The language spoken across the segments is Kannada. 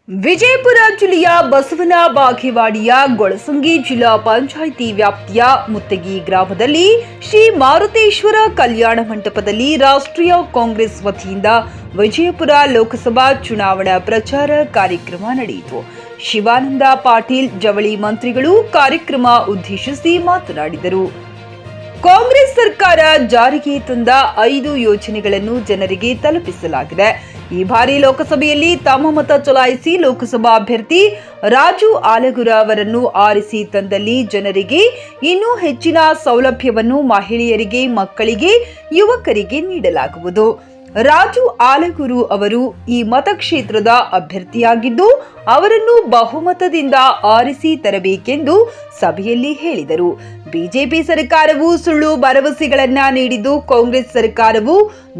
ವಿಜಯಪುರ ಜಿಲ್ಲೆಯ ಬಸವನ ಬಾಗೇವಾಡಿಯ ಗೊಳಸಂಗಿ ಜಿಲ್ಲಾ ಪಂಚಾಯಿತಿ ವ್ಯಾಪ್ತಿಯ ಮುತ್ತಗಿ ಗ್ರಾಮದಲ್ಲಿ ಶ್ರೀ ಮಾರುತೇಶ್ವರ ಕಲ್ಯಾಣ ಮಂಟಪದಲ್ಲಿ ರಾಷ್ಟ್ರೀಯ ಕಾಂಗ್ರೆಸ್ ವತಿಯಿಂದ ವಿಜಯಪುರ ಲೋಕಸಭಾ ಚುನಾವಣಾ ಪ್ರಚಾರ ಕಾರ್ಯಕ್ರಮ ನಡೆಯಿತು. ಶಿವಾನಂದ ಪಾಟೀಲ್ ಜವಳಿ ಮಂತ್ರಿಗಳು ಕಾರ್ಯಕ್ರಮ ಉದ್ದೇಶಿಸಿ ಮಾತನಾಡಿದರು. ಕಾಂಗ್ರೆಸ್ ಸರ್ಕಾರ ಜಾರಿಗೆ ತಂದ 5 ಯೋಜನೆಗಳನ್ನು ಜನರಿಗೆ ತಲುಪಿಸಲಾಗಿದೆ. ಈ ಬಾರಿ ಲೋಕಸಭೆಯಲ್ಲಿ ತಮ್ಮ ಮತ ಚಲಾಯಿಸಿ ಲೋಕಸಭಾ ಅಭ್ಯರ್ಥಿ ರಾಜು ಆಲಗೂರ ಅವರನ್ನು ಆರಿಸಿ ತಂದಲ್ಲಿ ಜನರಿಗೆ ಇನ್ನೂ ಹೆಚ್ಚಿನ ಸೌಲಭ್ಯವನ್ನು ಮಹಿಳೆಯರಿಗೆ, ಮಕ್ಕಳಿಗೆ, ಯುವಕರಿಗೆ ನೀಡಲಾಗುವುದು. ರಾಜು ಆಲಗೂರು ಅವರು ಈ ಮತಕ್ಷೇತ್ರದ ಅಭ್ಯರ್ಥಿಯಾಗಿದ್ದು ಅವರನ್ನು ಬಹುಮತದಿಂದ ಆರಿಸಿ ತರಬೇಕೆಂದು ಸಭೆಯಲ್ಲಿ ಹೇಳಿದರು. ಬಿಜೆಪಿ ಸರ್ಕಾರವು ಸುಳ್ಳು ಭರವಸೆಗಳನ್ನ ನೀಡಿದ್ದು ಕಾಂಗ್ರೆಸ್ ಸರ್ಕಾರವು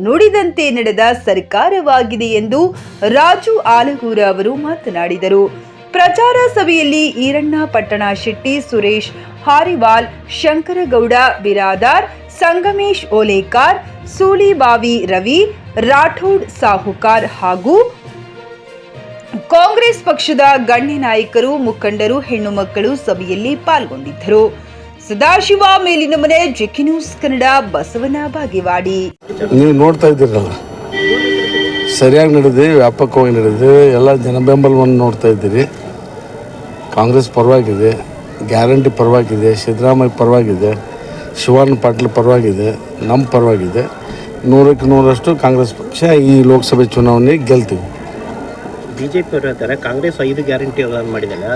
ನುಡಿದಂತೆ ನಡೆದ ಸರ್ಕಾರವಾಗಿದೆ ಎಂದು ರಾಜು ಆಲಗೂರ ಅವರು ಮಾತನಾಡಿದರು. ಪ್ರಚಾರ ಸಭೆಯಲ್ಲಿ ಈರಣ್ಣ ಪಟ್ಟಣಶೆಟ್ಟಿ, ಸುರೇಶ್ ಹಾರಿವಾಲ್, ಶಂಕರಗೌಡ ಬಿರಾದಾರ್, ಸಂಗಮೇಶ್ ಓಲೇಕಾರ್, ಸೂಳಿಬಾವಿ ರವಿ, ರಾಠೋಡ್ ಸಾಹುಕಾರ್ ಹಾಗೂ ಕಾಂಗ್ರೆಸ್ ಪಕ್ಷದ ಗಣ್ಯ ನಾಯಕರು, ಮುಖಂಡರು, ಹೆಣ್ಣು ಮಕ್ಕಳು ಸಭೆಯಲ್ಲಿ ಪಾಲ್ಗೊಂಡಿದ್ದರು. ಸದಾಶಿವ ಮೇಲಿನ ಮನೆ, ಜೆಕೆ ನ್ಯೂಸ್ ಕನ್ನಡ, ಬಸವನ ಬಾಗೇವಾಡಿ. ನೀವು ನೋಡ್ತಾ ಇದ್ದೀರಲ್ಲ, ಸರಿಯಾಗಿ ನಡೆದಿದೆ, ವ್ಯಾಪಕವಾಗಿ ನಡೆದಿದೆ, ಎಲ್ಲ ಜನ ಬೆಂಬಲವನ್ನು ನೋಡ್ತಾ ಇದ್ದೀರಿ. ಕಾಂಗ್ರೆಸ್ ಪರವಾಗಿದೆ, ಗ್ಯಾರಂಟಿ ಪರವಾಗಿದೆ, ಸಿದ್ದರಾಮಯ್ಯ ಪರವಾಗಿದೆ, ಶಿವಾನಂದ ಪಾಟೀಲ್ ಪರವಾಗಿದೆ, ನಮ್ಮ ಪರವಾಗಿದೆ. 100ಕ್ಕೆ 100ರಷ್ಟು ಕಾಂಗ್ರೆಸ್ ಪಕ್ಷ ಈ ಲೋಕಸಭೆ ಚುನಾವಣೆ ಗೆಲ್ತೀವಿ. ಬಿಜೆಪಿ ಅವರು ಹೇಳ್ತಾರೆ ಕಾಂಗ್ರೆಸ್ 5 ಗ್ಯಾರಂಟಿ ಮಾಡಿದ್ದಾರೆ,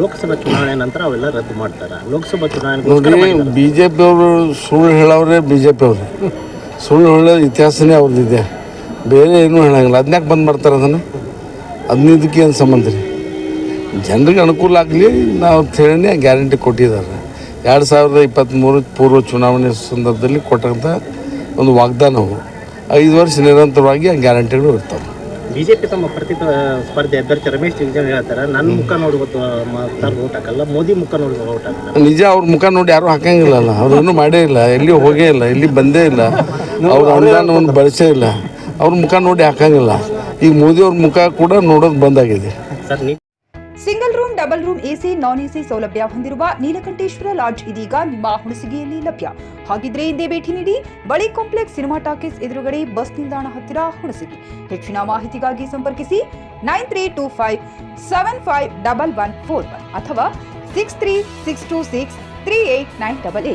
ಲೋಕಸಭಾ ಚುನಾವಣೆ ನಂತರ ಅವೆಲ್ಲ ರದ್ದು ಮಾಡ್ತಾರೆ. ಲೋಕಸಭಾ ಚುನಾವಣೆ ನೋಡಿ, ಬಿಜೆಪಿ ಅವರು ಸುಳ್ಳು ಹೇಳೋರೆ, ಬಿಜೆಪಿ ಅವರು ಸುಳ್ಳು ಹೇಳೋ ಇತಿಹಾಸನೇ ಅವ್ರದ್ದಿದೆ, ಬೇರೆ ಏನೂ ಹೇಳಂಗಿಲ್ಲ. ಅದನ್ಯಾಕೆ ಬಂದ್ ಮಾಡ್ತಾರೆ ಅದನ್ನು? 15ಕ್ಕೆ ಏನು ಸಂಬಂಧ ರೀ? ಜನರಿಗೆ ಅನುಕೂಲ ಆಗಲಿ ನಾವು ಹೇಳಿ ಗ್ಯಾರಂಟಿ ಕೊಟ್ಟಿದ್ದಾರೆ. 2023 ಪೂರ್ವ ಚುನಾವಣೆ ಸಂದರ್ಭದಲ್ಲಿ ಕೊಟ್ಟಂಥ ಒಂದು ವಾಗ್ದಾನವು 5 ವರ್ಷ ನಿರಂತರವಾಗಿ ಆ ಗ್ಯಾರಂಟಿಗಳು ಇರ್ತವೆ. ಬಿಜೆಪಿ ತಮ್ಮ ಸ್ಪರ್ಧೆ ಅಭ್ಯರ್ಥಿ ರಮೇಶ್ ಜಿಗಜಿಣಗಿ ಹೇಳ್ತಾರೆ, ನನ್ನ ಮುಖ ನೋಡಿ ವೋಟ್ ಹಾಕಲ್ಲ, ಮೋದಿ ಮುಖ ನೋಡಿ ವೋಟ್ ಹಾಕ್ತಾರೆ. ನಿಜ, ಅವ್ರ ಮುಖ ನೋಡಿ ಯಾರು ಹಾಕಂಗಿಲ್ಲಲ್ಲ, ಅವ್ರೇನು ಮಾಡೇ ಇಲ್ಲ, ಎಲ್ಲಿ ಹೋಗೇ ಇಲ್ಲ, ಇಲ್ಲಿ ಬಂದೇ ಇಲ್ಲ, ಅವ್ರ ಅನುದಾನವನ್ನು ಬಳಸೇ ಇಲ್ಲ, ಅವ್ರ ಮುಖ ನೋಡಿ ಹಾಕಂಗಿಲ್ಲ. ಈಗ ಮೋದಿ ಅವ್ರ ಮುಖ ಕೂಡ ನೋಡೋದು ಬಂದಾಗಿದೆ. Single room, double room, AC, non AC ಸೌಲಭ್ಯ ಹೊಂದಿರುವ ನೀಲಕಂಠೇಶ್ವರ ಲಾಡ್ಜ್ ಇದೀಗ ನಿಮ್ಮ ಹುಣಸಗಿಯಲ್ಲಿ ಲಭ್ಯ. ಹಾಗಿದ್ರೆ ಹಿಂದೆ ಭೇಟಿ ನೀಡಿ. ಬಳಿ ಕಾಂಪ್ಲೆಕ್ಸ್ ಸಿನಿಮಾ ಟಾಕೀಸ್ ಎದುರುಗಡೆ, ಬಸ್ ನಿಲ್ದಾಣ ಹತ್ತಿರ, ಹುಣಸಗಿ. ಹೆಚ್ಚಿನ ಮಾಹಿತಿಗಾಗಿ ಸಂಪರ್ಕಿಸಿ 9325751141 ಅಥವಾ 6362638988.